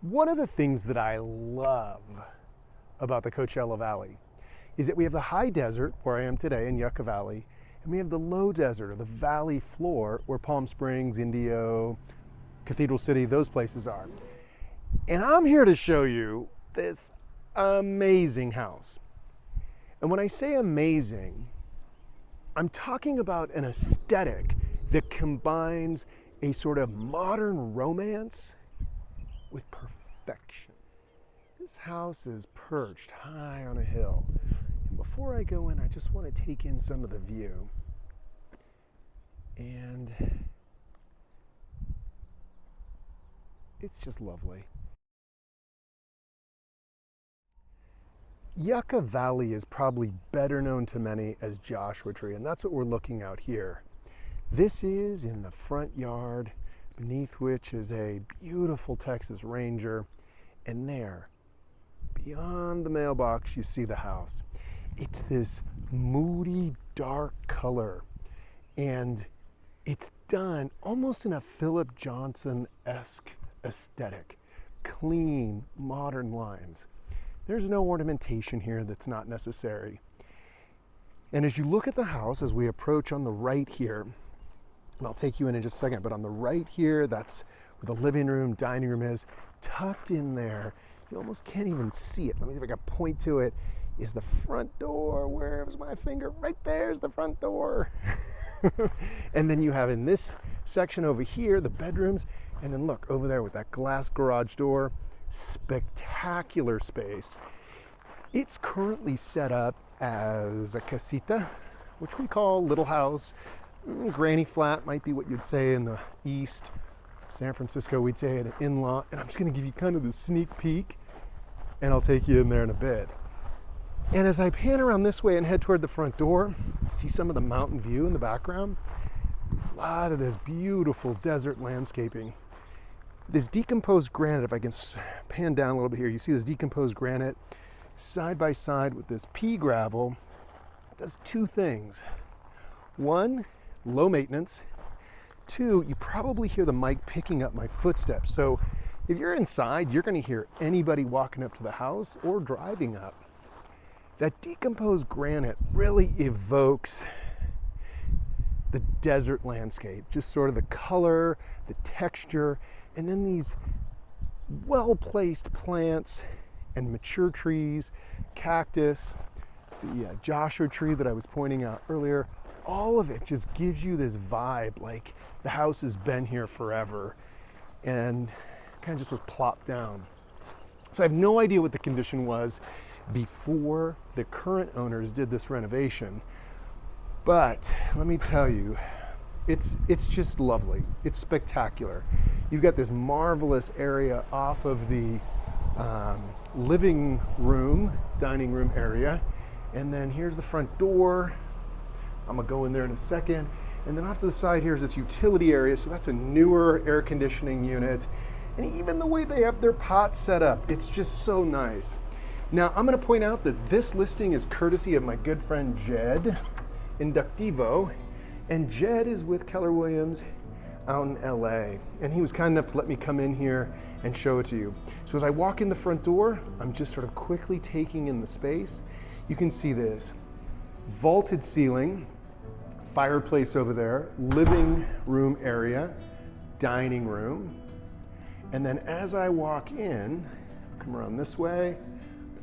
One of the things that I love about the Coachella Valley is that we have the high desert, where I am today in Yucca Valley, and we have the low desert, or the valley floor, where Palm Springs, Indio, Cathedral City, those places are. And I'm here to show you this amazing house. And when I say amazing, I'm talking about an aesthetic that combines a sort of modern romance with perfection. This house is perched high on a hill. And before I go in, I just want to take in some of the view. And it's just lovely. Yucca Valley is probably better known to many as Joshua Tree, and that's what we're looking out here. This is in the front yard, beneath which is a beautiful Texas Ranger, and there, beyond the mailbox, you see the house. It's this moody, dark color, and it's done almost in a Philip Johnson-esque aesthetic. Clean, modern lines. There's no ornamentation here that's not necessary. And as you look at the house, as we approach on the right here, and I'll take you in just a second, but on the right here, that's where the living room, dining room is. Tucked in there, you almost can't even see it. Let me see if I can point to it, is the front door. Where's my finger? Right there's the front door. And then you have in this section over here, the bedrooms, and then look over there with that glass garage door. Spectacular space. It's currently set up as a casita, which we call little house. Granny flat might be what you'd say in the East. San Francisco, we'd say an in-law. And I'm just going to give you kind of the sneak peek, and I'll take you in there in a bit. And as I pan around this way and head toward the front door, see some of the mountain view in the background. A lot of this beautiful desert landscaping. This decomposed granite, if I can pan down a little bit here, you see this decomposed granite side by side with this pea gravel. It does two things. One, low maintenance. Two, you probably hear the mic picking up my footsteps. So if you're inside, you're going to hear anybody walking up to the house or driving up. That decomposed granite really evokes the desert landscape, just sort of the color, the texture, and then these well-placed plants and mature trees, cactus, the Joshua tree that I was pointing out earlier. All of it just gives you this vibe like the house has been here forever and kind of just was plopped down. So I have no idea what the condition was before the current owners did this renovation, but let me tell you, it's just lovely. It's spectacular. You've got this marvelous area off of the living room, dining room area, and then here's the front door. I'm gonna go in there in a second. And then off to the side here is this utility area, so that's a newer air conditioning unit. And even the way they have their pots set up, it's just so nice. Now, I'm gonna point out that this listing is courtesy of my good friend Jed Inductivo, and Jed is with Keller Williams out in LA, and he was kind enough to let me come in here and show it to you. So as I walk in the front door, I'm just sort of quickly taking in the space. You can see this vaulted ceiling, fireplace over there, living room area, dining room. And then as I walk in, come around this way,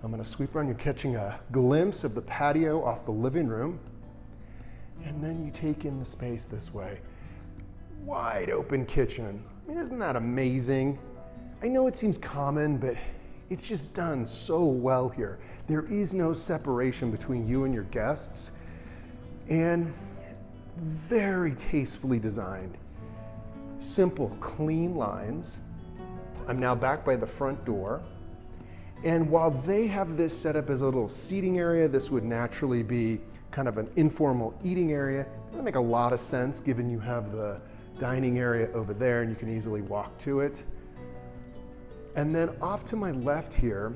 I'm gonna sweep around, you're catching a glimpse of the patio off the living room. And then you take in the space this way. Wide open kitchen. I mean, isn't that amazing? I know it seems common, but it's just done so well here. There is no separation between you and your guests, and very tastefully designed. Simple, clean lines. I'm now back by the front door. And while they have this set up as a little seating area, this would naturally be kind of an informal eating area. It doesn't make a lot of sense given you have the dining area over there and you can easily walk to it. And then off to my left here,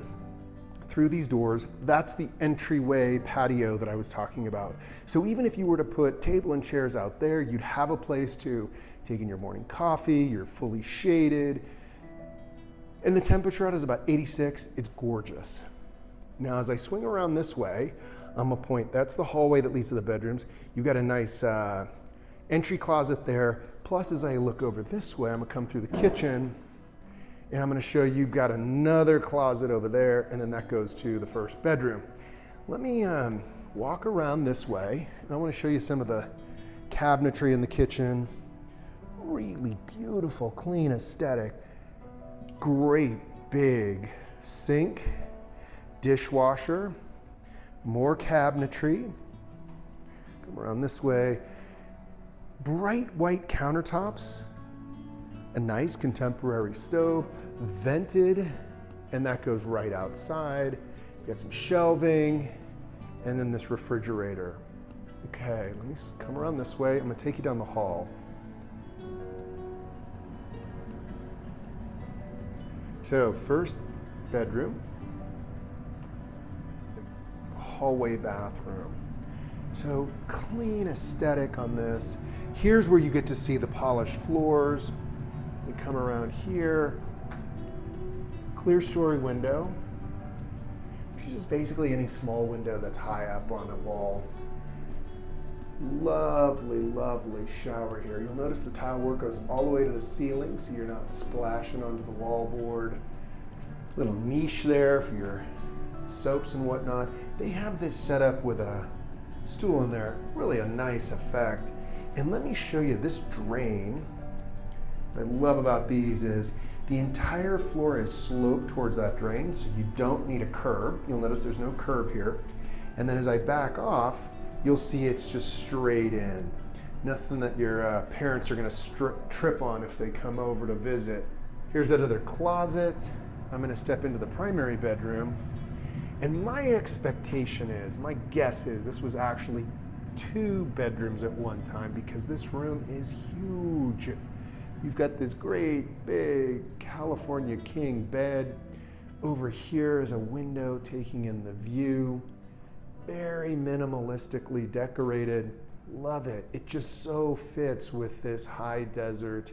through these doors, that's the entryway patio that I was talking about. So even if you were to put table and chairs out there, you'd have a place to take in your morning coffee, you're fully shaded. And the temperature out is about 86. It's gorgeous. Now, as I swing around this way, I'm gonna point, that's the hallway that leads to the bedrooms. You've got a nice entry closet there. Plus, as I look over this way, I'm gonna come through the kitchen, and I'm gonna show you've got another closet over there, and then that goes to the first bedroom. Let me walk around this way, and I wanna show you some of the cabinetry in the kitchen. Really beautiful, clean aesthetic. Great big sink, dishwasher, more cabinetry. Come around this way. Bright white countertops, a nice contemporary stove, vented, and that goes right outside. You got some shelving, and then this refrigerator. Okay, let me come around this way. I'm gonna take you down the hall. So first bedroom, the hallway bathroom. So clean aesthetic on this. Here's where you get to see the polished floors. We come around here, clear story window, which is just basically any small window that's high up on a wall. Lovely, lovely shower here. You'll notice the tile work goes all the way to the ceiling, so you're not splashing onto the wallboard. Little niche there for your soaps and whatnot. They have this set up with a stool in there, really a nice effect. And let me show you this drain. What I love about these is the entire floor is sloped towards that drain, so you don't need a curb. You'll notice there's no curb here. And then as I back off, you'll see it's just straight in. Nothing that your parents are gonna trip on if they come over to visit. Here's that other closet. I'm gonna step into the primary bedroom. And my expectation is, my guess is, this was actually 2 bedrooms at one time because this room is huge. You've got this great big California king bed. Over here is a window taking in the view. Very minimalistically decorated. Love it. It just so fits with this high desert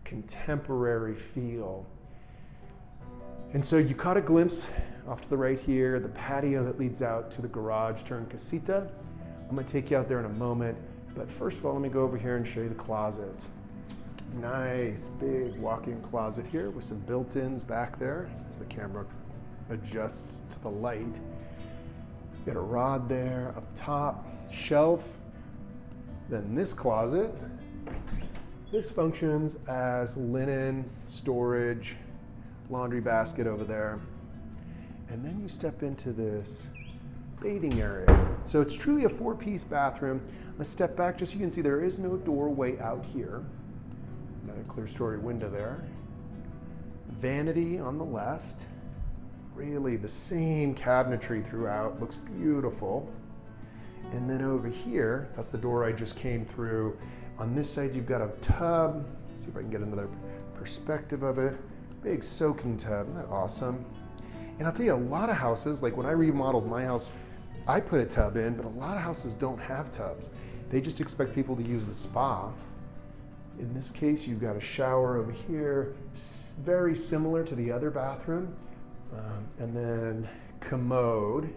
contemporary feel. And so you caught a glimpse off to the right here, the patio that leads out to the garage turned casita. I'm gonna take you out there in a moment, but first of all, let me go over here and show you the closets. Nice big walk-in closet here with some built-ins back there as the camera adjusts to the light. Got a rod there up top, shelf. Then this closet, this functions as linen storage, laundry basket over there. And then you step into this bathing area. So it's truly a 4-piece bathroom. Let's step back just so you can see there is no doorway out here. Another clear story window there. Vanity on the left. Really the same cabinetry throughout, looks beautiful. And then over here, that's the door I just came through. On this side, you've got a tub. Let's see if I can get another perspective of it. Big soaking tub, isn't that awesome? And I'll tell you, a lot of houses, like when I remodeled my house, I put a tub in, but a lot of houses don't have tubs. They just expect people to use the spa. In this case, you've got a shower over here, very similar to the other bathroom. And then commode.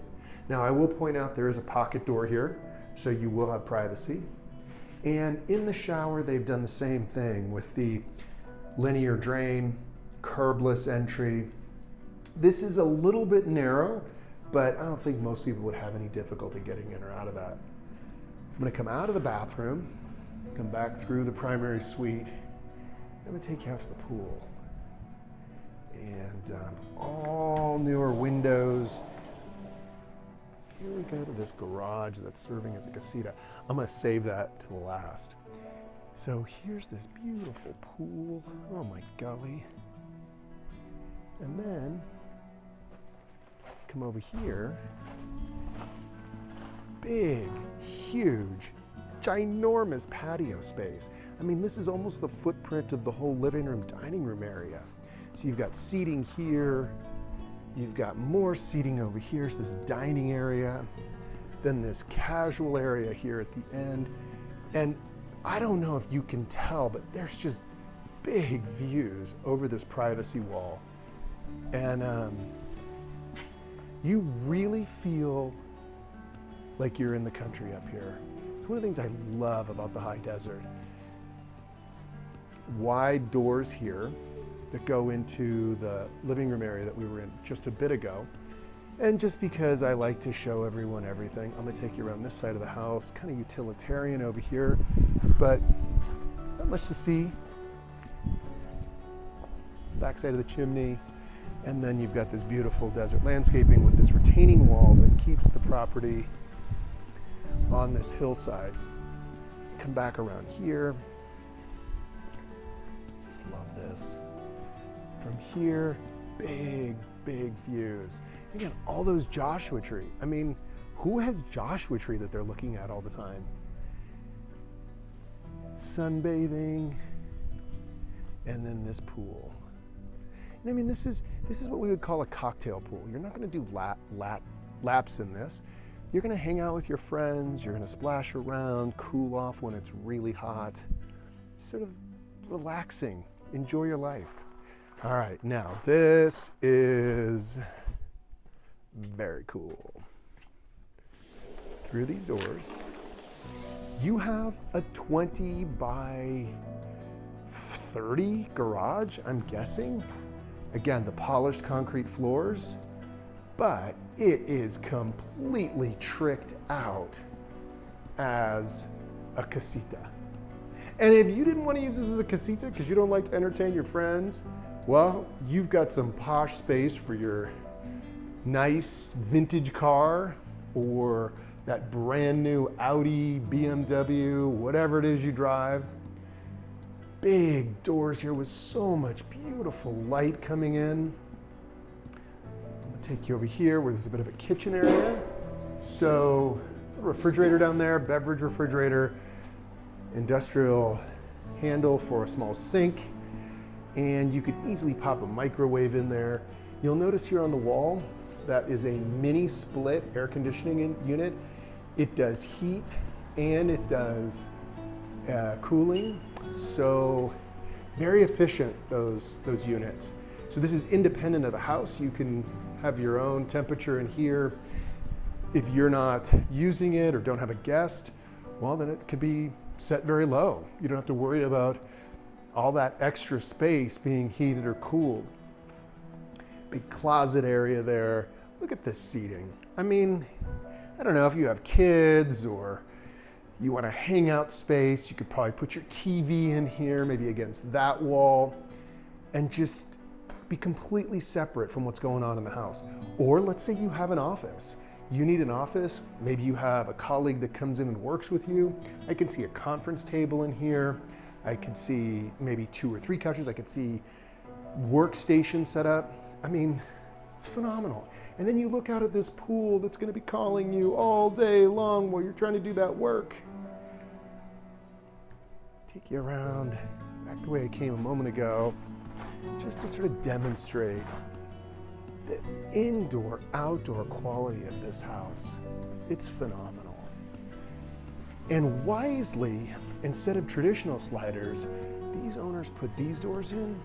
Now I will point out there is a pocket door here, so you will have privacy. And in the shower, they've done the same thing with the linear drain, curbless entry. This is a little bit narrow, but I don't think most people would have any difficulty getting in or out of that. I'm gonna come out of the bathroom, come back through the primary suite. I'm gonna take you out to the pool. And all newer windows. Here we go to this garage that's serving as a casita. I'm gonna save that to the last. So here's this beautiful pool. Oh my golly. And then come over here. Big, huge, ginormous patio space. I mean, this is almost the footprint of the whole living room, dining room area. So you've got seating here, you've got more seating over here, so this dining area, then this casual area here at the end. And I don't know if you can tell, but there's just big views over this privacy wall. And you really feel like you're in the country up here. It's one of the things I love about the high desert. Wide doors here that go into the living room area that we were in just a bit ago. And just because I like to show everyone everything, I'm gonna take you around this side of the house, kind of utilitarian over here, but not much to see. Back side of the chimney, and then you've got this beautiful desert landscaping with this retaining wall that keeps the property on this hillside. Come back around here. Just love this. From here, big views. Again, all those Joshua tree. I mean, who has Joshua tree that they're looking at all the time? Sunbathing, and then this pool. And I mean, this is what we would call a cocktail pool. You're not going to do laps in this. You're going to hang out with your friends. You're going to splash around, cool off when it's really hot. Sort of relaxing. Enjoy your life. All right, now this is very cool. Through these doors, you have a 20 by 30 garage, I'm guessing. Again, the polished concrete floors, but it is completely tricked out as a casita. And if you didn't want to use this as a casita because you don't like to entertain your friends, well, you've got some posh space for your nice vintage car or that brand new Audi, BMW, whatever it is you drive. Big doors here with so much beautiful light coming in. I'm gonna take you over here where there's a bit of a kitchen area. So, a refrigerator down there, beverage refrigerator, industrial handle for a small sink, and you could easily pop a microwave in there. You'll notice here on the wall, that is a mini split air conditioning unit. It does heat and it does cooling, so very efficient, those units. So this is independent of the house. You can have your own temperature in here. If you're not using it or don't have a guest, well, then it could be set very low. You don't have to worry about all that extra space being heated or cooled. Big closet area there. Look at this seating. I mean, I don't know if you have kids or you want a hangout space, you could probably put your TV in here, maybe against that wall, and just be completely separate from what's going on in the house. Or let's say you have an office. You need an office, maybe you have a colleague that comes in and works with you. I can see a conference table in here. I could see maybe 2 or 3 couches. I could see workstation set up. I mean, it's phenomenal. And then you look out at this pool that's gonna be calling you all day long while you're trying to do that work. Take you around back the way I came a moment ago, just to sort of demonstrate the indoor, outdoor quality of this house. It's phenomenal. And wisely, instead of traditional sliders, these owners put these doors in,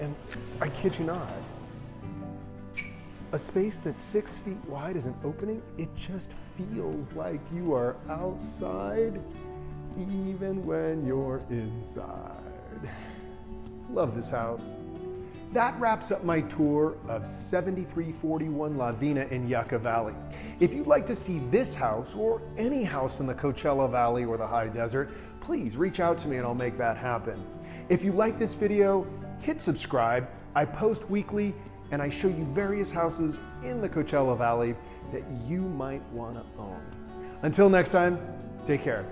and I kid you not, a space that's 6 feet wide as an opening, it just feels like you are outside even when you're inside. Love this house. That wraps up my tour of 7341 La Vina in Yucca Valley. If you'd like to see this house or any house in the Coachella Valley or the high desert, please reach out to me and I'll make that happen. If you like this video, hit subscribe. I post weekly and I show you various houses in the Coachella Valley that you might want to own. Until next time, take care.